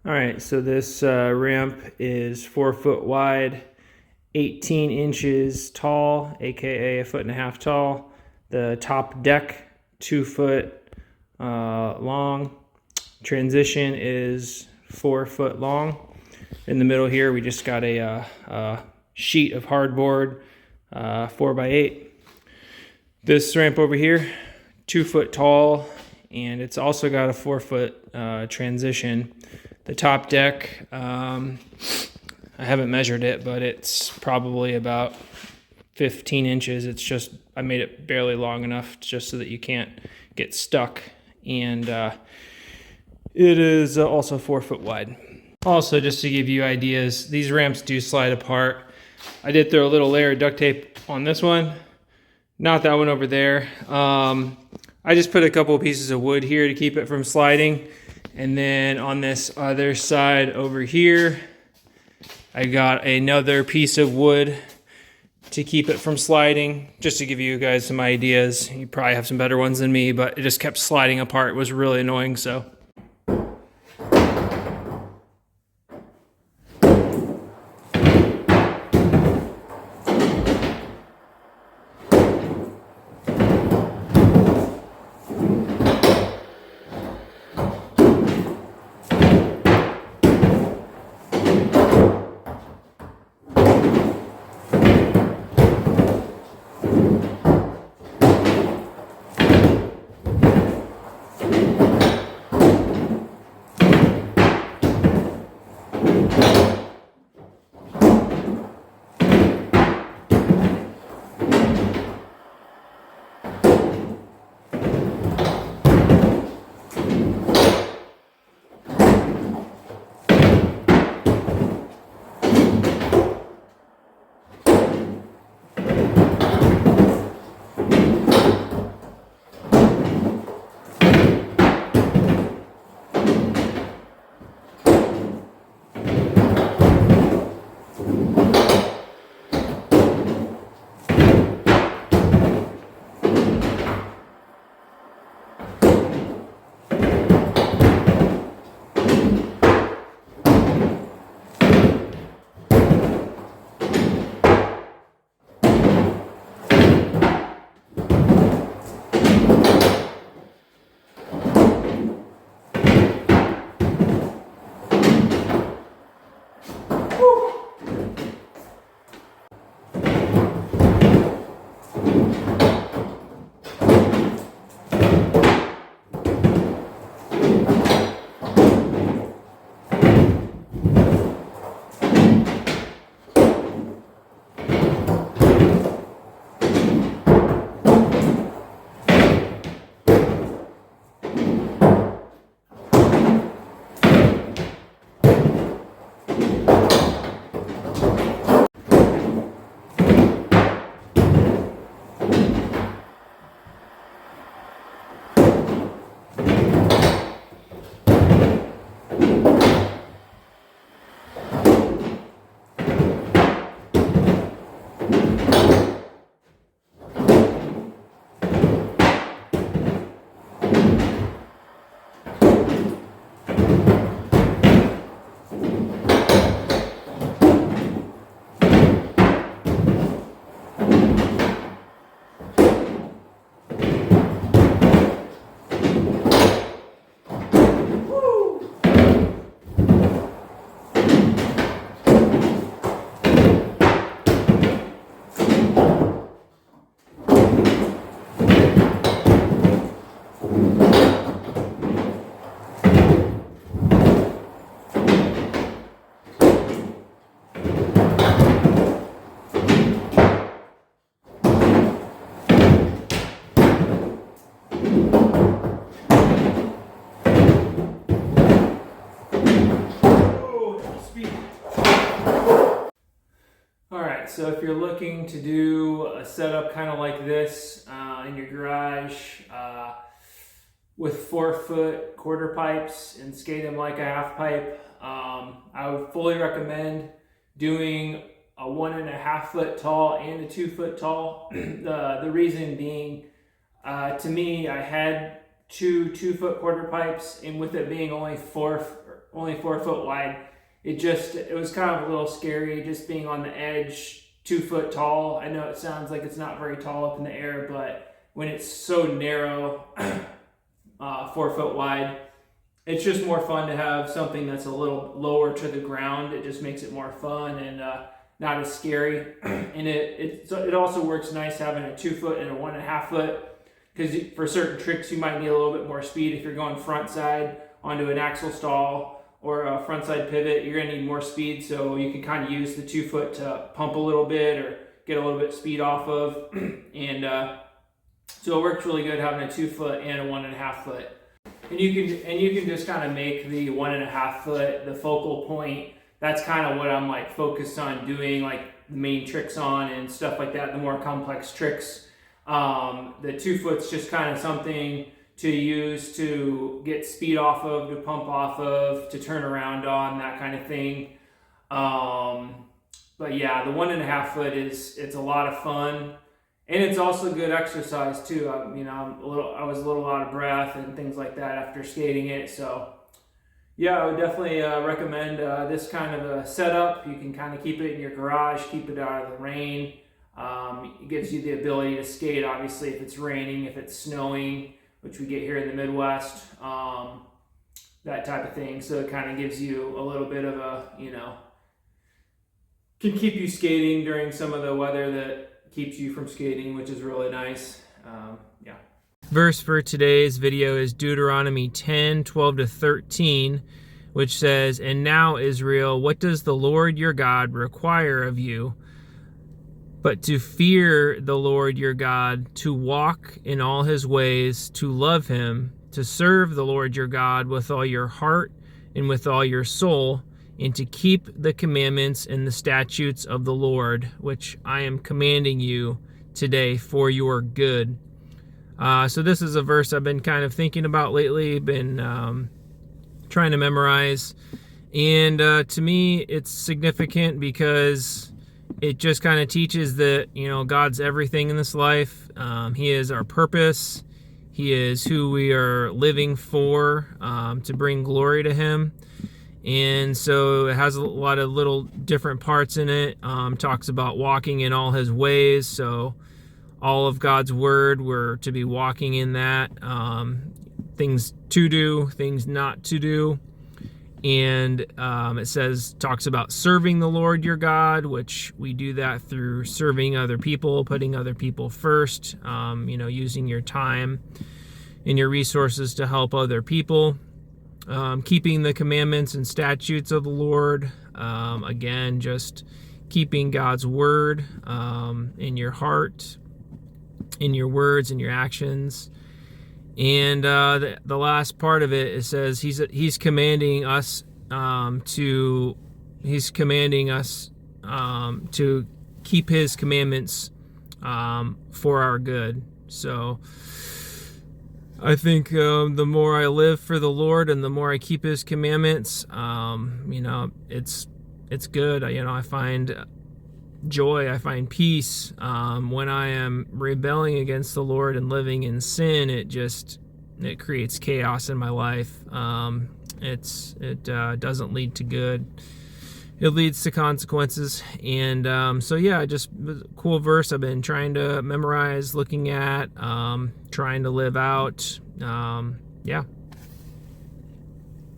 All right, so this ramp is 4 foot wide, 18 inches tall, aka a 1.5 feet tall. The top deck, 2 foot long. Transition is 4 foot long. In the middle here, we just got a sheet of hardboard, 4x8. This ramp over here, 2 foot tall, and it's also got a 4 foot transition. The top deck, I haven't measured it, but it's probably about 15 inches. It's just, I made it barely long enough just so that you can't get stuck. And it is also 4 foot wide. Also, just to give you ideas, these ramps do slide apart. I did throw a little layer of duct tape on this one, not that one over there. I just put a couple of pieces of wood here to keep it from sliding. And then on this other side over here, I got another piece of wood to keep it from sliding, just to give you guys some ideas. You probably have some better ones than me, but it just kept sliding apart. It was really annoying, so. So if you're looking to do a setup kind of like this in your garage with 4 foot quarter pipes and skate them like a half pipe, I would fully recommend doing a 1.5 foot tall and a 2 foot tall. The reason being, to me, I had two 2 foot quarter pipes, and with it being only 4 only 4 foot wide. It was kind of a little scary just being on the edge, 2 foot tall. I know it sounds like it's not very tall up in the air, but when it's so narrow, 4 foot wide, it's just more fun to have something that's a little lower to the ground. It just makes it more fun and not as scary. And it also works nice having a 2 foot and a 1.5 foot, because for certain tricks you might need a little bit more speed. If you're going front side onto an axle stall or a front side pivot, you're gonna need more speed, so you can kind of use the 2 foot to pump a little bit or get a little bit of speed off of. And so it works really good having a 2 foot and a 1.5 foot. And you can just kind of make the 1.5 foot the focal point. That's kind of what I'm like focused on doing, like the main tricks on and stuff like that, the more complex tricks. The 2 foot's just kind of something to use to get speed off of, to pump off of, to turn around on, that kind of thing. But yeah, the 1.5 foot it's a lot of fun, and it's also good exercise too. I was a little out of breath and things like that after skating it. So yeah, I would definitely recommend this kind of a setup. You can kind of keep it in your garage, keep it out of the rain. It gives you the ability to skate, obviously, if it's raining, if it's snowing, which we get here in the Midwest, that type of thing. So it kind of gives you a little bit of a, can keep you skating during some of the weather that keeps you from skating, which is really nice. Yeah. Verse for today's video is Deuteronomy 10:12-13, which says, "And now, Israel, what does the Lord your God require of you? But to fear the Lord your God, to walk in all his ways, to love him, to serve the Lord your God with all your heart and with all your soul, and to keep the commandments and the statutes of the Lord, which I am commanding you today for your good." So this is a verse I've been kind of thinking about lately, been trying to memorize. And to me, it's significant because it just kind of teaches that, God's everything in this life. He is our purpose. He is who we are living for, to bring glory to him. And so it has a lot of little different parts in it. Talks about walking in all his ways. So all of God's word, we're to be walking in that. Things to do, things not to do. And it talks about serving the Lord your God, which we do that through serving other people, putting other people first, using your time and your resources to help other people, keeping the commandments and statutes of the Lord. Again, just keeping God's word in your heart, in your words, in your actions. And the last part of it says he's commanding us to keep his commandments for our good. So I think the more I live for the Lord and the more I keep his commandments, it's good. I find joy, I find peace. When I am rebelling against the Lord and living in sin, it creates chaos in my life. It doesn't lead to good. It leads to consequences. And so yeah, just a cool verse I've been trying to memorize, looking at, trying to live out. Yeah.